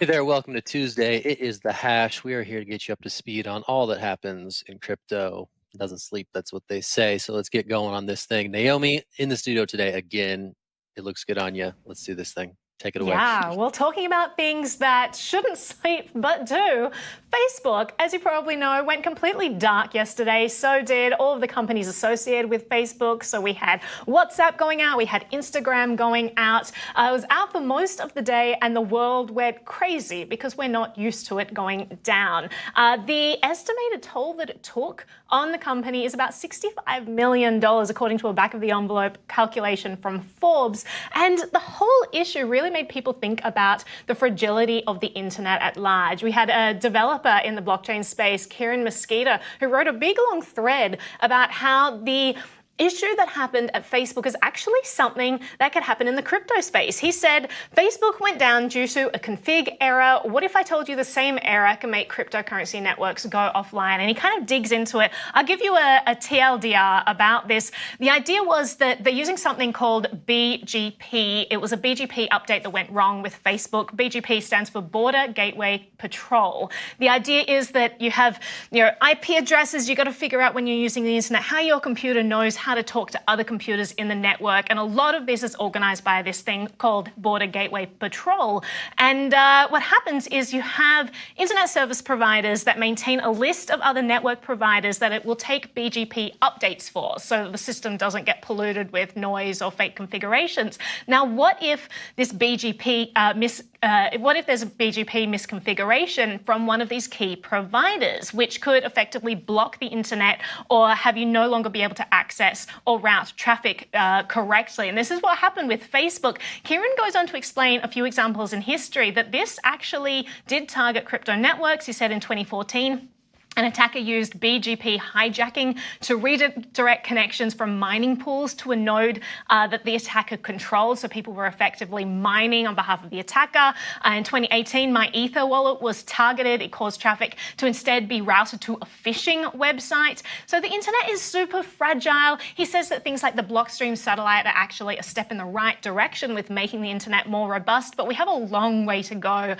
Hey there, welcome to Tuesday. It is the Hash. We are here to get you up to speed on all that happens in crypto. It doesn't sleep, that's what they say. So let's get going on this thing. Naomi in the studio today again. It looks good on you. Let's do this thing. Take it away. Yeah, well, talking about things that shouldn't sleep but do, Facebook, as you probably know, went completely dark yesterday. So did all of the companies associated with Facebook. So we had WhatsApp going out, we had Instagram going out. It was out for most of the day, and the world went crazy because we're not used to it going down. The estimated toll that it took on the company is about $65 million, according to a back of the envelope calculation from Forbes. And the whole issue really made people think about the fragility of the internet at large. We had a developer in the blockchain space, Kieran Mosqueda, who wrote a big long thread about how the issue that happened at Facebook is actually something that could happen in the crypto space. He said, Facebook went down due to a config error. What if I told you the same error can make cryptocurrency networks go offline? And he kind of digs into it. I'll give you a TLDR about this. The idea was that they're using something called BGP. It was a BGP update that went wrong with Facebook. BGP stands for Border Gateway Patrol. The idea is that you have IP addresses. You got to figure out when you're using the internet how your computer knows how to talk to other computers in the network. And a lot of this is organized by this thing called Border Gateway Patrol. And what happens is you have internet service providers that maintain a list of other network providers that it will take BGP updates for, so that the system doesn't get polluted with noise or fake configurations. Now, what if this what if there's a BGP misconfiguration from one of these key providers, which could effectively block the internet or have you no longer be able to access or route traffic correctly? And this is what happened with Facebook. Kieran goes on to explain a few examples in history that this actually did target crypto networks. He said in 2014, an attacker used BGP hijacking to redirect connections from mining pools to a node that the attacker controlled. So people were effectively mining on behalf of the attacker. In 2018, my Ether wallet was targeted. It caused traffic to instead be routed to a phishing website. So the internet is super fragile. He says that things like the Blockstream satellite are actually a step in the right direction with making the internet more robust, but we have a long way to go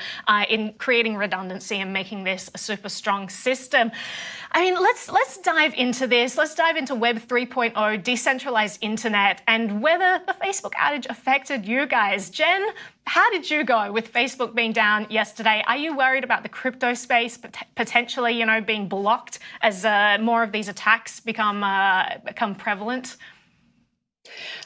in creating redundancy and making this a super strong system. I mean, let's dive into this. Let's dive into Web 3.0, decentralized internet, and whether the Facebook outage affected you guys. Jen, how did you go with Facebook being down yesterday? Are you worried about the crypto space potentially, being blocked as more of these attacks become prevalent?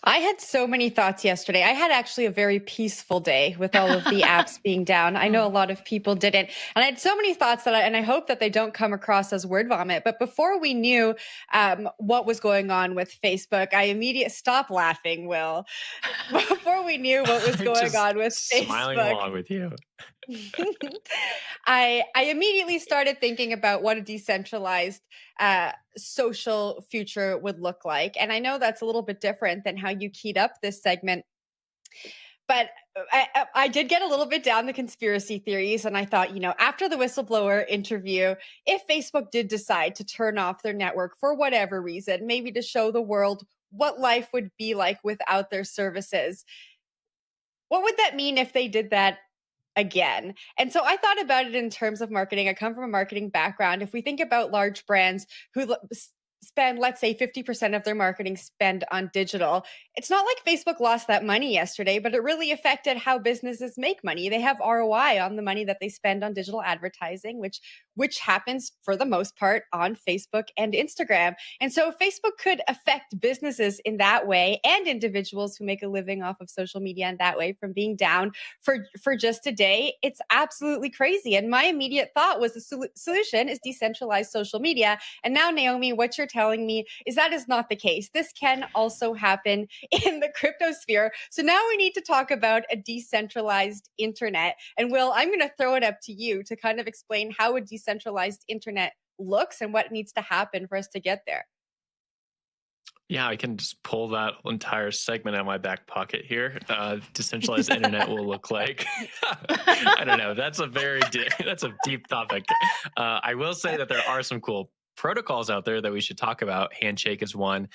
I had so many thoughts yesterday. I had actually a very peaceful day with all of the apps being down. I know a lot of people didn't. And I had so many thoughts and I hope that they don't come across as word vomit. But before we knew what was going on with Facebook, I immediately stopped laughing, Will. Before we knew what was going on with Facebook. Smiling along with you. I immediately started thinking about what a decentralized social future would look like. And I know that's a little bit different than how you keyed up this segment. But I did get a little bit down the conspiracy theories. And I thought, after the whistleblower interview, if Facebook did decide to turn off their network for whatever reason, maybe to show the world what life would be like without their services, what would that mean if they did that again? And so I thought about it in terms of marketing. I come from a marketing background. If we think about large brands who spend, let's say, 50% of their marketing spend on digital, it's not like Facebook lost that money yesterday, but it really affected how businesses make money. They have ROI on the money that they spend on digital advertising, which happens for the most part on Facebook and Instagram. And so Facebook could affect businesses in that way and individuals who make a living off of social media in that way from being down for just a day. It's absolutely crazy. And my immediate thought was the solution is decentralized social media. And now, Naomi, what you're telling me is that is not the case. This can also happen in the crypto sphere. So now we need to talk about a decentralized internet. And Will, I'm going to throw it up to you to kind of explain how a decentralized internet looks and what needs to happen for us to get there. Yeah, I can just pull that entire segment out of my back pocket here. Decentralized internet will look like. I don't know. That's a deep topic. I will say that there are some cool protocols out there that we should talk about. Handshake is one.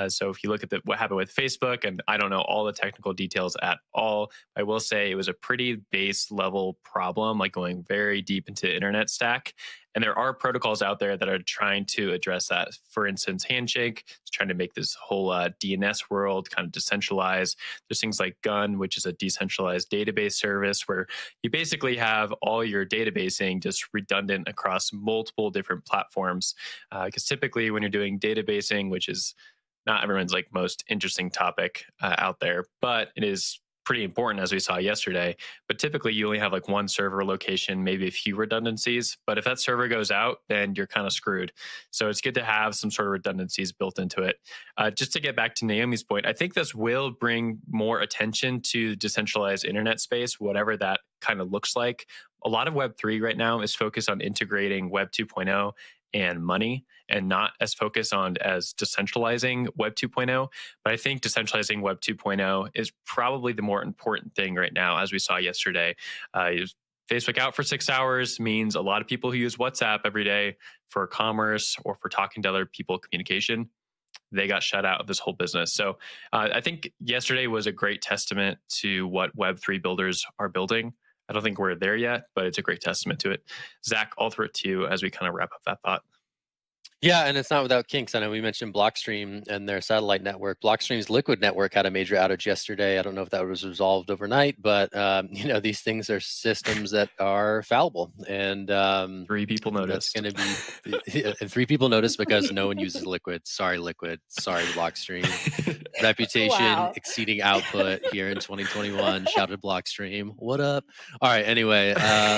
So if you look at what happened with Facebook, and I don't know all the technical details at all, I will say it was a pretty base level problem, like going very deep into internet stack. And there are protocols out there that are trying to address that. For instance, Handshake is trying to make this whole DNS world kind of decentralized. There's things like Gun, which is a decentralized database service where you basically have all your databasing just redundant across multiple different platforms. Because typically when you're doing databasing, which is not everyone's like most interesting topic out there, but it is pretty important as we saw yesterday. But typically you only have like one server location, maybe a few redundancies. But if that server goes out, then you're kind of screwed. So it's good to have some sort of redundancies built into it. Just to get back to Naomi's point, I think this will bring more attention to the decentralized internet space, whatever that kind of looks like. A lot of Web3 right now is focused on integrating Web 2.0 and money, and not as focused on as decentralizing Web 2.0. But I think decentralizing Web 2.0 is probably the more important thing right now, as we saw yesterday. Facebook out for 6 hours means a lot of people who use WhatsApp every day for commerce or for talking to other people, communication, they got shut out of this whole business. So I think yesterday was a great testament to what Web3 builders are building. I don't think we're there yet, but it's a great testament to it. Zach, I'll throw it to you as we kind of wrap up that thought. Yeah, and it's not without kinks. I know we mentioned Blockstream and their satellite network. Blockstream's Liquid network had a major outage yesterday. I don't know if that was resolved overnight, but these things are systems that are fallible, and 3 people noticed. That's going to be and 3 people noticed because no one uses Liquid. Sorry, Liquid. Sorry, Blockstream. Reputation exceeding output here in 2021. Shout out to Blockstream. What up? All right. Anyway,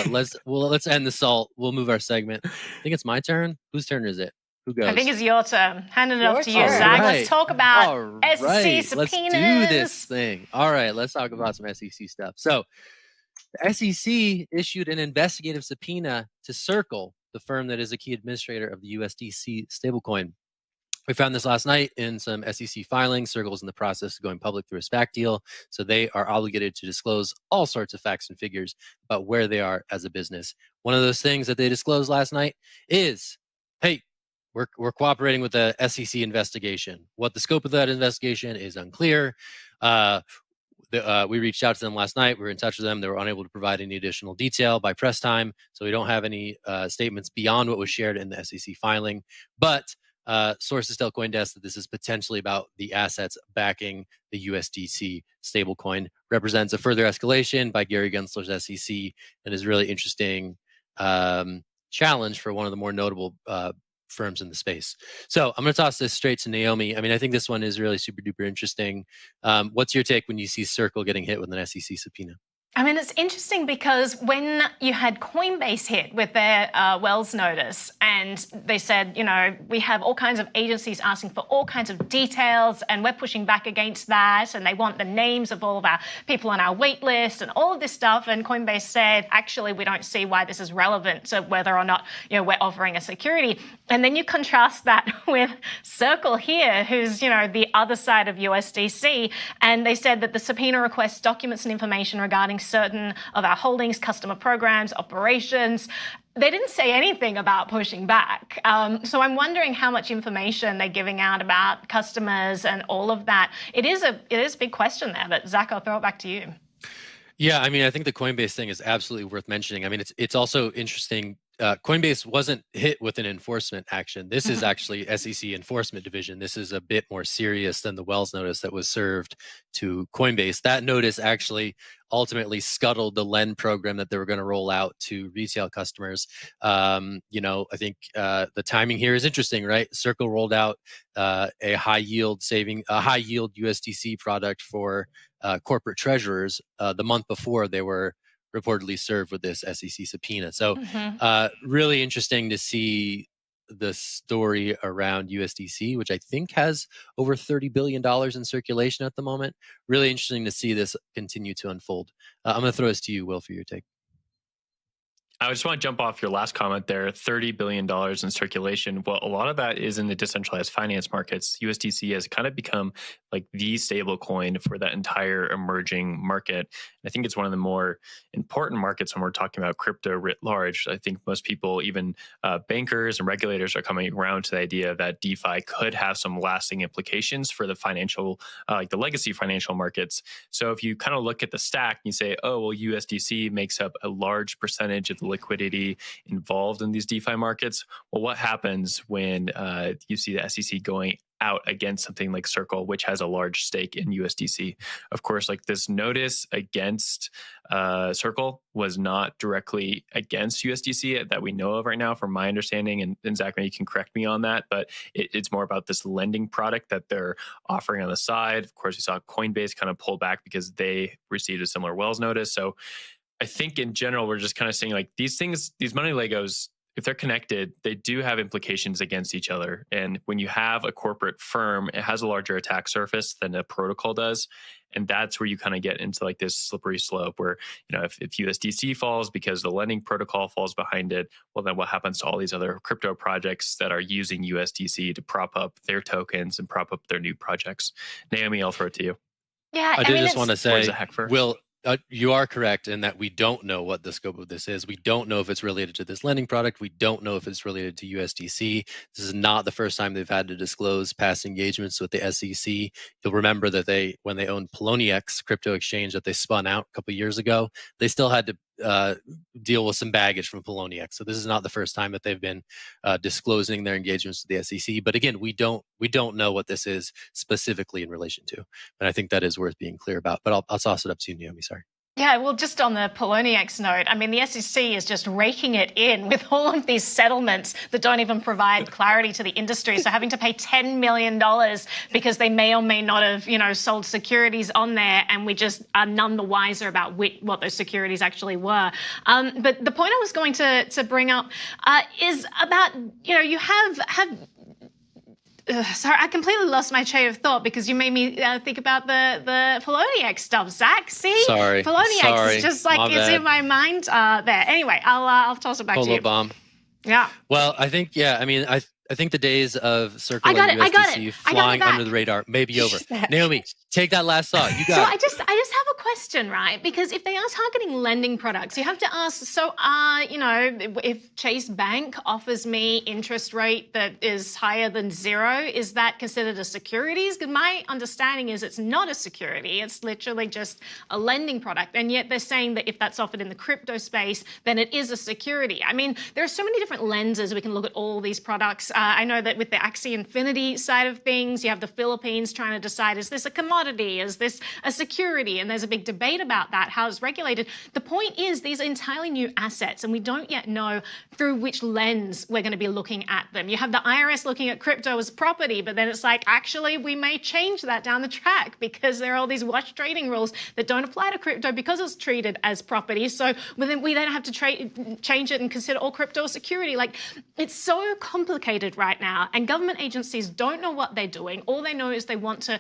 let's end the salt. We'll move our segment. I think it's my turn. Whose turn is it? Who goes? I think it's your turn. Handing it off to you, Zach. Right. Let's talk about SEC subpoenas. Let's do this thing. All right, let's talk about some SEC stuff. So the SEC issued an investigative subpoena to Circle, the firm that is a key administrator of the USDC stablecoin. We found this last night in some SEC filings. Circle is in the process of going public through a SPAC deal, so they are obligated to disclose all sorts of facts and figures about where they are as a business. One of those things that they disclosed last night is, hey, we're cooperating with the SEC investigation. What the scope of that investigation is unclear. We reached out to them last night. We were in touch with them. They were unable to provide any additional detail by press time, so we don't have any statements beyond what was shared in the SEC filing. But sources tell CoinDesk that this is potentially about the assets backing the USDC stablecoin. Represents a further escalation by Gary Gensler's SEC, and is really interesting challenge for one of the more notable firms in the space. So I'm going to toss this straight to Naomi. I mean, I think this one is really super duper interesting. What's your take when you see Circle getting hit with an SEC subpoena? I mean, it's interesting because when you had Coinbase hit with their Wells notice, and they said, we have all kinds of agencies asking for all kinds of details, and we're pushing back against that, and they want the names of all of our people on our wait list and all of this stuff. And Coinbase said, actually, we don't see why this is relevant to whether or not we're offering a security. And then you contrast that with Circle here, who's the other side of USDC, and they said that the subpoena requests documents and information regarding certain of our holdings, customer programs, operations. They didn't say anything about pushing back. So I'm wondering how much information they're giving out about customers and all of that. It is a big question there, but Zach, I'll throw it back to you. Yeah, I mean, I think the Coinbase thing is absolutely worth mentioning. I mean, it's also interesting. Coinbase wasn't hit with an enforcement action. This is actually SEC enforcement division. This is a bit more serious than the Wells notice that was served to Coinbase. That notice actually ultimately scuttled the lend program that they were going to roll out to retail customers. I think the timing here is interesting, right? Circle rolled out a high yield USDC product for corporate treasurers the month before they were reportedly served with this SEC subpoena. So really interesting to see the story around USDC, which I think has over $30 billion in circulation at the moment. Really interesting to see this continue to unfold. I'm going to throw this to you, Will, for your take. I just want to jump off your last comment there, $30 billion in circulation. Well, a lot of that is in the decentralized finance markets. USDC has kind of become like the stable coin for that entire emerging market. I think it's one of the more important markets when we're talking about crypto writ large. I think most people, even bankers and regulators, are coming around to the idea that DeFi could have some lasting implications for the financial, like the legacy financial markets. So if you kind of look at the stack and you say, oh, well, USDC makes up a large percentage of the liquidity involved in these DeFi markets. Well, what happens when you see the SEC going out against something like Circle, which has a large stake in USDC? Of course, like this notice against Circle was not directly against USDC that we know of right now, from my understanding. And Zach, maybe you can correct me on that, but it's more about this lending product that they're offering on the side. Of course, we saw Coinbase kind of pull back because they received a similar Wells notice. So I think in general, we're just kind of saying like these things, these money Legos, if they're connected, they do have implications against each other. And when you have a corporate firm, it has a larger attack surface than a protocol does. And that's where you kind of get into like this slippery slope where, you know, if USDC falls because the lending protocol falls behind it, well, then what happens to all these other crypto projects that are using USDC to prop up their tokens and prop up their new projects? Naomi, I'll throw it to you. Yeah, I did just want to say, Will, you are correct in that we don't know what the scope of this is. We don't know if it's related to this lending product. We don't know if it's related to USDC. This is not the first time they've had to disclose past engagements with the SEC. You'll remember that when they owned Poloniex crypto exchange that they spun out a couple of years ago, they still had to deal with some baggage from Poloniex. So this is not the first time that they've been disclosing their engagements to the SEC. But again, we don't know what this is specifically in relation to. And I think that is worth being clear about. But I'll toss it up to you, Naomi. Sorry. Yeah, well, just on the Poloniex note, I mean, the SEC is just raking it in with all of these settlements that don't even provide clarity to the industry. So having to pay $10 million because they may or may not have, sold securities on there, and we just are none the wiser about what those securities actually were. But the point I was going to bring up is about, you have sorry, I completely lost my train of thought because you made me think about the Poloniex stuff. Zach, see? Sorry. Poloniex is just like it's in my mind there. Anyway, I'll toss it back to you. Bomb. Yeah. Well, I think, I think the days of Circle and USDC flying under the radar may be over. Naomi, take that last thought. You got so it. I just have a question, right? Because if they are targeting lending products, you have to ask, so if Chase Bank offers me interest rate that is higher than 0, is that considered a securities? Because my understanding is it's not a security. It's literally just a lending product. And yet they're saying that if that's offered in the crypto space, then it is a security. I mean, there are so many different lenses we can look at all these products. I know that with the Axie Infinity side of things, you have the Philippines trying to decide, is this a commodity? Is this a security? And there's a big debate about that, how it's regulated. The point is these are entirely new assets, and we don't yet know through which lens we're going to be looking at them. You have the IRS looking at crypto as property, but then it's like, actually, we may change that down the track because there are all these wash trading rules that don't apply to crypto because it's treated as property. So we then have to change it and consider all crypto a security. Like, it's so complicated right now, and government agencies don't know what they're doing. All they know is they want to,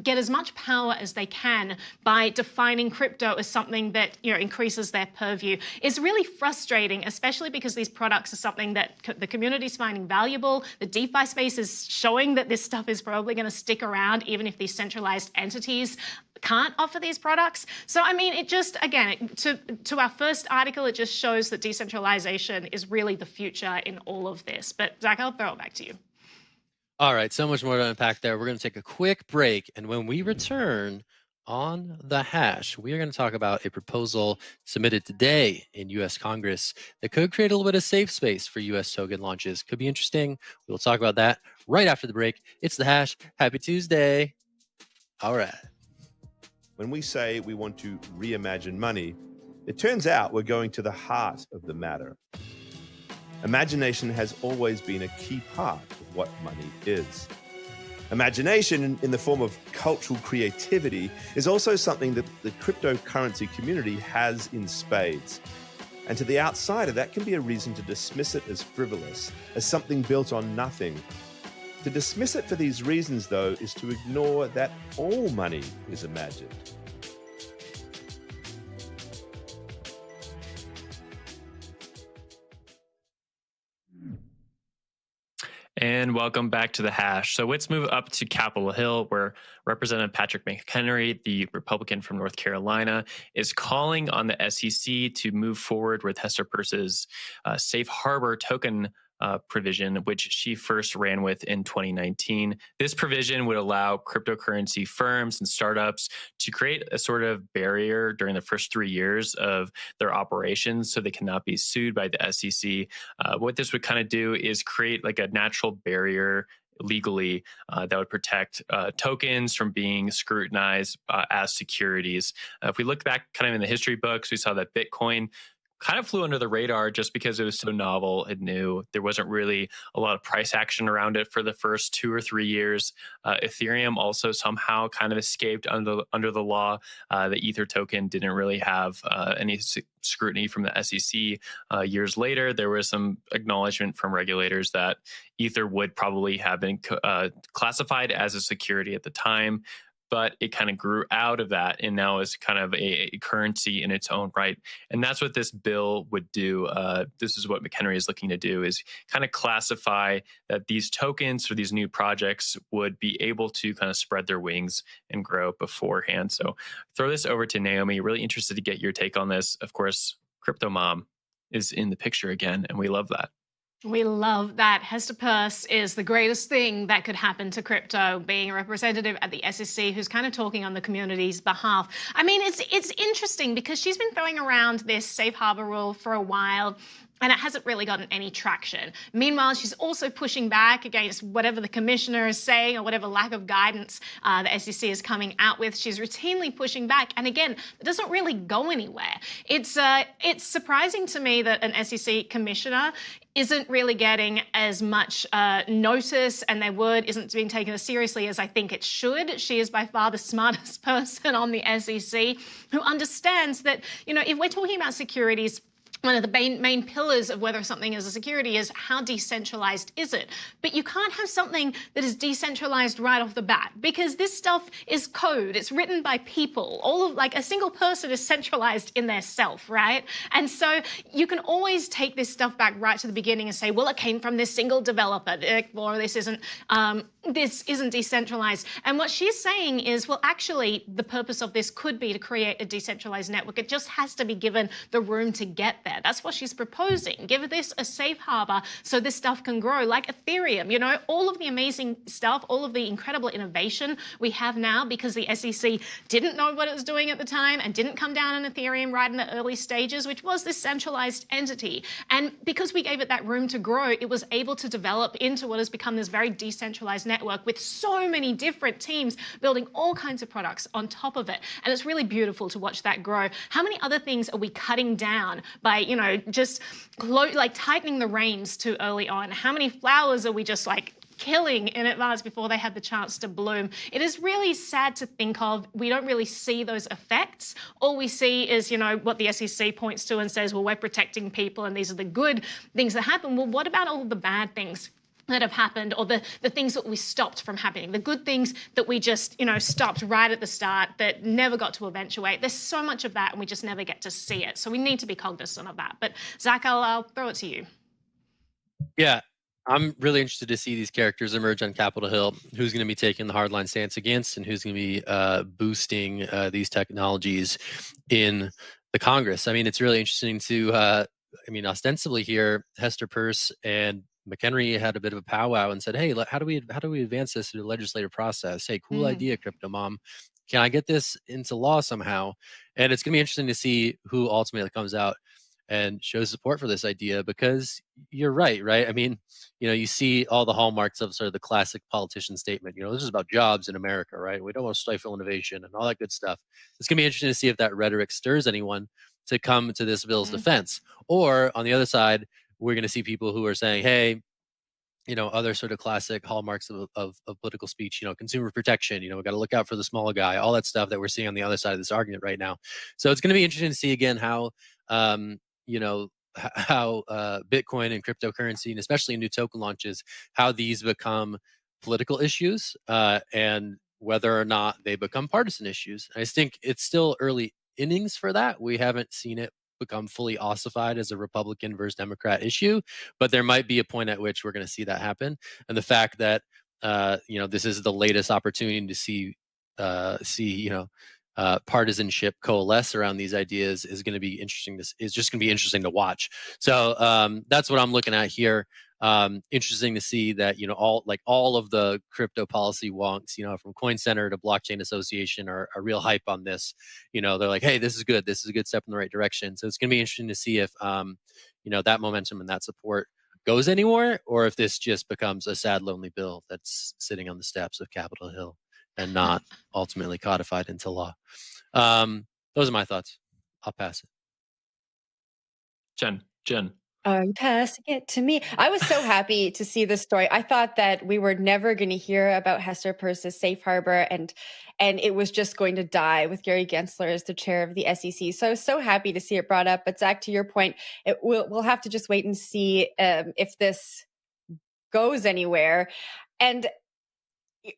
get as much power as they can by defining crypto as something that, increases their purview. It's really frustrating, especially because these products are something that the community is finding valuable. The DeFi space is showing that this stuff is probably going to stick around, even if these centralized entities can't offer these products. So, I mean, it just, again, to our first article, it just shows that decentralization is really the future in all of this. But Zach, I'll throw it back to you. All right, so much more to unpack there. We're going to take a quick break. And when we return on the hash, we are going to talk about a proposal submitted today in U.S. Congress that could create a little bit of safe space for U.S. token launches. Could be interesting. We'll talk about that right after the break. It's the hash. Happy Tuesday. All right. When we say we want to reimagine money, it turns out we're going to the heart of the matter. Imagination has always been a key part of what money is. Imagination, in the form of cultural creativity, is also something that the cryptocurrency community has in spades. And to the outsider, that can be a reason to dismiss it as frivolous, as something built on nothing. To dismiss it for these reasons, though, is to ignore that all money is imagined. And welcome back to the Hash. So let's move up to Capitol Hill, where Representative Patrick McHenry, the Republican from North Carolina, is calling on the SEC to move forward with Hester Peirce's safe harbor token provision, which she first ran with in 2019. This provision would allow cryptocurrency firms and startups to create a sort of barrier during the first 3 years of their operations so they cannot be sued by the SEC. What this would kind of do is create like a natural barrier legally that would protect tokens from being scrutinized as securities. If we look back kind of in the history books, we saw that Bitcoin kind of flew under the radar just because it was so novel and new. There wasn't really a lot of price action around it for the first 2 or 3 years. Ethereum also somehow kind of escaped under the law. The Ether token didn't really have any scrutiny from the SEC. Years later, there was some acknowledgement from regulators that Ether would probably have been classified as a security at the time. But it kind of grew out of that and now is kind of a currency in its own right. And that's what this bill would do. This is what McHenry is looking to do, is kind of classify that these tokens or these new projects would be able to kind of spread their wings and grow beforehand. So throw this over to Naomi. Really interested to get your take on this. Of course, Crypto Mom is in the picture again, and we love that. We love that. Hester Peirce is the greatest thing that could happen to crypto, being a representative at the SEC who's kind of talking on the community's behalf. I mean, it's interesting because she's been throwing around this safe harbor rule for a while, and it hasn't really gotten any traction. Meanwhile, she's also pushing back against whatever the commissioner is saying or whatever lack of guidance the SEC is coming out with. She's routinely pushing back. And again, it doesn't really go anywhere. It's surprising to me that an SEC commissioner isn't really getting as much notice, and their word isn't being taken as seriously as I think it should. She is by far the smartest person on the SEC who understands that, you know, if we're talking about securities, one of the main pillars of whether something is a security is how decentralized is it. But you can't have something that is decentralized right off the bat, because this stuff is code. It's written by people. Like a single person is centralized in their self, right? And so you can always take this stuff back right to the beginning and say, well, it came from this single developer, or this isn't decentralized. And what she's saying is, well, actually, the purpose of this could be to create a decentralized network. It just has to be given the room to get there. That's what she's proposing. Give this a safe harbor so this stuff can grow, like Ethereum. You know, all of the amazing stuff, all of the incredible innovation we have now because the SEC didn't know what it was doing at the time and didn't come down on Ethereum right in the early stages, which was this centralized entity. And because we gave it that room to grow, it was able to develop into what has become this very decentralized network with so many different teams building all kinds of products on top of it. And it's really beautiful to watch that grow. How many other things are we cutting down by, you know, just like tightening the reins too early on? How many flowers are we just like killing in advance before they had the chance to bloom? It is really sad to think of. We don't really see those effects. All we see is, you know, what the SEC points to and says, well, we're protecting people and these are the good things that happen. Well, what about all of the bad things that have happened, or the things that we stopped from happening, the good things that we just, you know, stopped right at the start that never got to eventuate? There's so much of that and we just never get to see it. So we need to be cognizant of that. But Zach, I'll throw it to you. Yeah, I'm really interested to see these characters emerge on Capitol Hill. Who's going to be taking the hardline stance against, and who's going to be boosting these technologies in the Congress? I mean, it's really interesting to, ostensibly here, Hester Peirce and McHenry had a bit of a powwow and said, hey, how do we advance this through the legislative process? Hey, cool idea, Crypto Mom. Can I get this into law somehow? And it's going to be interesting to see who ultimately comes out and shows support for this idea, because you're right? I mean, you know, you see all the hallmarks of sort of the classic politician statement, you know, this is about jobs in America, right? We don't want to stifle innovation and all that good stuff. It's going to be interesting to see if that rhetoric stirs anyone to come to this bill's defense. Or on the other side, we're going to see people who are saying, hey, you know, other sort of classic hallmarks of political speech, you know, consumer protection, you know, we got to look out for the small guy, all that stuff that we're seeing on the other side of this argument right now. So it's going to be interesting to see again how, how Bitcoin and cryptocurrency, and especially new token launches, how these become political issues and whether or not they become partisan issues. I think it's still early innings for that. We haven't seen it become fully ossified as a Republican versus Democrat issue, but there might be a point at which we're going to see that happen. And the fact that this is the latest opportunity to see partisanship coalesce around these ideas is going to be interesting. This is just going to be interesting to watch. So that's what I'm looking at here. Interesting to see that all of the crypto policy wonks, from Coin Center to Blockchain Association are real hype on this. They're like, hey, this is good. This is a good step in the right direction. So it's going to be interesting to see if that momentum and that support goes anywhere, or if this just becomes a sad, lonely bill that's sitting on the steps of Capitol Hill and not ultimately codified into law. Those are my thoughts. I'll pass it. Jen. Are you passing it to me? I was so happy to see this story. I thought that we were never going to hear about Hester Peirce's safe harbor, and it was just going to die with Gary Gensler as the chair of the SEC. So I was so happy to see it brought up. But Zach, to your point, we'll have to just wait and see if this goes anywhere. And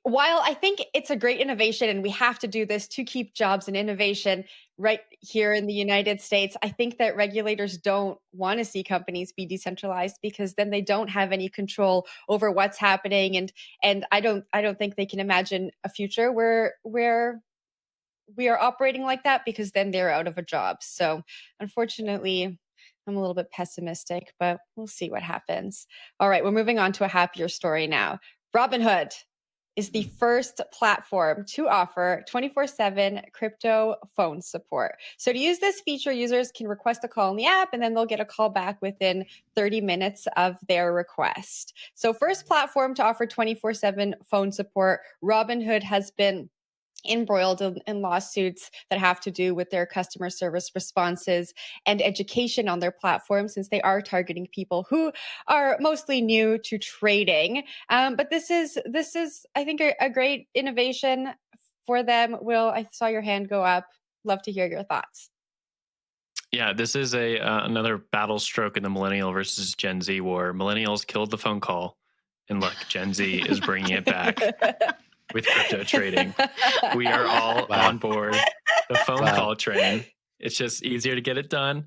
while I think it's a great innovation and we have to do this to keep jobs and innovation right here in the United States, I think that regulators don't want to see companies be decentralized, because then they don't have any control over what's happening. And I don't think they can imagine a future where we are operating like that, because then they're out of a job. So unfortunately, I'm a little bit pessimistic, but we'll see what happens. All right, we're moving on to a happier story now. Robinhood is the first platform to offer 24/7 crypto phone support. So to use this feature, users can request a call in the app, and then they'll get a call back within 30 minutes of their request. So first platform to offer 24/7 phone support, Robinhood has been embroiled in lawsuits that have to do with their customer service responses and education on their platform, since they are targeting people who are mostly new to trading. But this is, I think, a great innovation for them. Will, I saw your hand go up. Love to hear your thoughts. Yeah, this is another battle stroke in the millennial versus Gen Z war. Millennials killed the phone call, and look, Gen Z is bringing it back. With crypto trading, we are all on board the phone call train. It's just easier to get it done.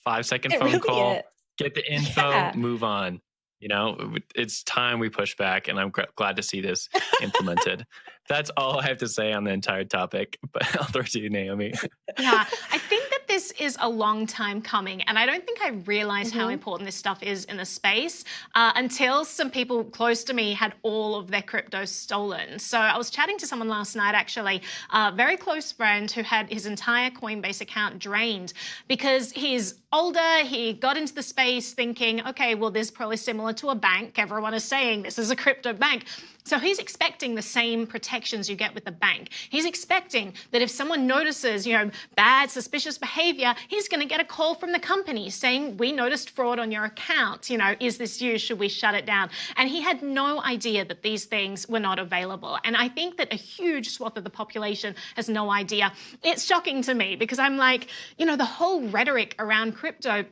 5-second phone call, get the info, move on. It's time we push back, and I'm glad to see this implemented. That's all I have to say on the entire topic, but I'll throw it to you, Naomi. Yeah, I think that this is a long time coming, and I don't think I realized how important this stuff is in the space until some people close to me had all of their crypto stolen. So I was chatting to someone last night, actually, a very close friend who had his entire Coinbase account drained because he's older. He got into the space thinking, okay, well, this is probably similar to a bank. Everyone is saying this is a crypto bank. So he's expecting the same protections you get with the bank. He's expecting that if someone notices, bad, suspicious behavior, he's going to get a call from the company saying, we noticed fraud on your account. Is this you? Should we shut it down? And he had no idea that these things were not available. And I think that a huge swath of the population has no idea. It's shocking to me because I'm like, the whole rhetoric around crypto,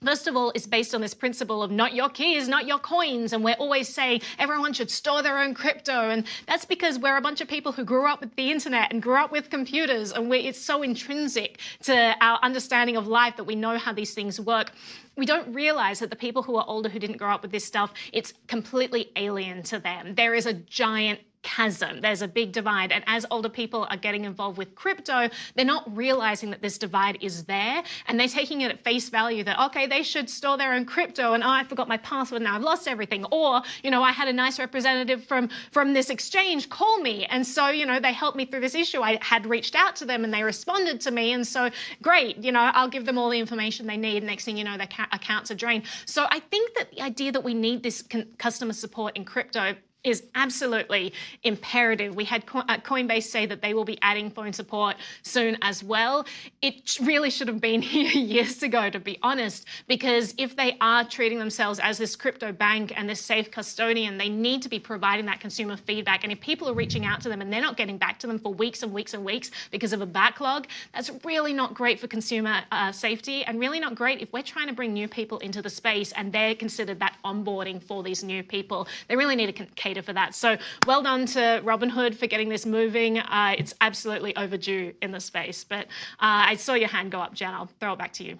first of all, is based on this principle of not your keys, not your coins. And we're always saying everyone should store their own crypto. And that's because we're a bunch of people who grew up with the internet and grew up with computers. And it's so intrinsic to our understanding of life that we know how these things work. We don't realize that the people who are older who didn't grow up with this stuff, it's completely alien to them. There is a giant chasm. There's a big divide. And as older people are getting involved with crypto, they're not realizing that this divide is there. And they're taking it at face value that, okay, they should store their own crypto. And I forgot my password. Now I've lost everything. Or, I had a nice representative from this exchange call me. And so, they helped me through this issue. I had reached out to them and they responded to me. And so great, I'll give them all the information they need. Next thing you know, their accounts are drained. So I think that the idea that we need this customer support in crypto is absolutely imperative. We had Coinbase say that they will be adding phone support soon as well. It really should have been here years ago, to be honest, because if they are treating themselves as this crypto bank and this safe custodian, they need to be providing that consumer feedback. And if people are reaching out to them and they're not getting back to them for weeks and weeks and weeks because of a backlog, that's really not great for consumer safety, and really not great if we're trying to bring new people into the space and they're considered that onboarding for these new people. They really need to cater for that. So well done to Robinhood for getting this moving. It's absolutely overdue in the space. But I saw your hand go up, Jen. I'll throw it back to you.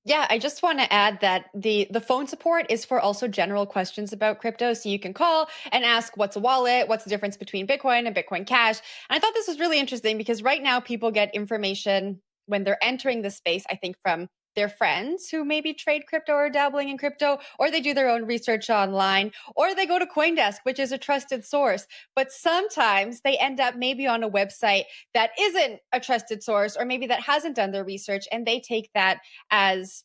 Yeah, I just want to add that the phone support is for also general questions about crypto. So you can call and ask, what's a wallet? What's the difference between Bitcoin and Bitcoin Cash? And I thought this was really interesting because right now people get information when they're entering the space, I think, from their friends who maybe trade crypto or dabbling in crypto, or they do their own research online, or they go to CoinDesk, which is a trusted source. But sometimes they end up maybe on a website that isn't a trusted source, or maybe that hasn't done their research, and they take that as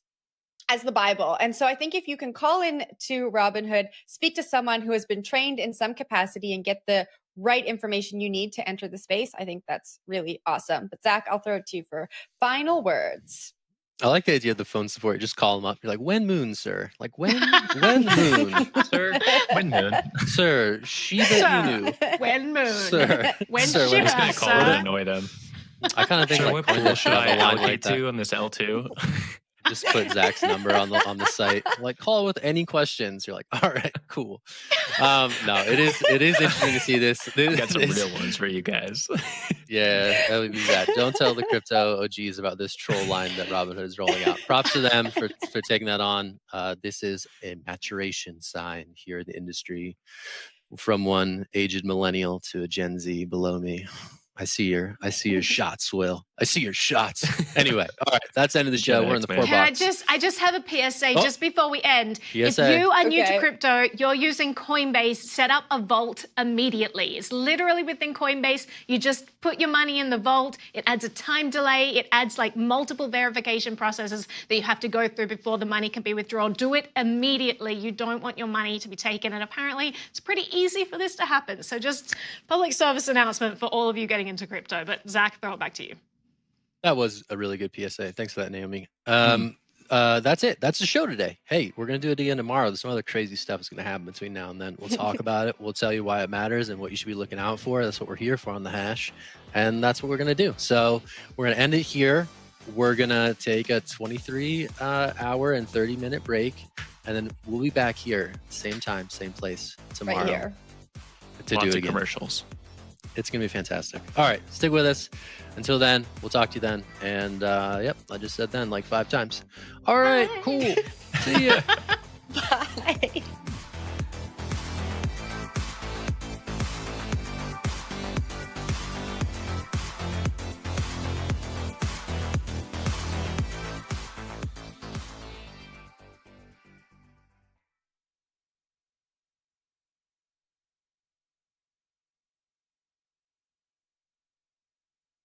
the Bible. And so I think if you can call in to Robinhood, speak to someone who has been trained in some capacity and get the right information you need to enter the space, I think that's really awesome. But Zach, I'll throw it to you for final words. I like the idea of the phone support. You just call them up. You're like, when moon, sir? Like, when moon? Sir, when moon? Sir, Shiba Inu. When moon? Sir, When sir, Shiba, I'm just going to call sir. and annoy them. I kind of think Sir, like what pool should I have a line allocate like that. to on this L2? Just put Zach's number on the site. Like, call with any questions. You're like, all right, cool. No, it is interesting to see this. Got some real ones for you guys. Yeah, that would be that. Don't tell the crypto OGs about this troll line that Robinhood is rolling out. Props to them for taking that on. This is a maturation sign here in the industry, from one aged millennial to a Gen Z below me. I see your shots, Will. I see your shots. Anyway, all right, that's the end of the show. We're in the Thanks, poor man. box. I just have a PSA just before we end. PSA. If you are new to Okay. crypto, you're using Coinbase, set up a vault immediately. It's literally within Coinbase. You just put your money in the vault. It adds a time delay. It adds like multiple verification processes that you have to go through before the money can be withdrawn. Do it immediately. You don't want your money to be taken. And apparently it's pretty easy for this to happen. So just public service announcement for all of you getting into crypto. But Zach, throw it back to you. That was a really good PSA. Thanks for that, Naomi. That's it. That's the show today. Hey, we're going to do it again tomorrow. There's some other crazy stuff that's going to happen between now and then. We'll talk about it. We'll tell you why it matters and what you should be looking out for. That's what we're here for on the hash. And that's what we're going to do. So we're going to end it here. We're going to take a 23-hour and 30-minute break. And then we'll be back here, same time, same place tomorrow. Right here. To Lots do it of again. commercials. It's going to be fantastic. All right, stick with us. Until then, we'll talk to you then. And yep, I just said then like 5 times. All right, Bye. cool. See ya. Bye.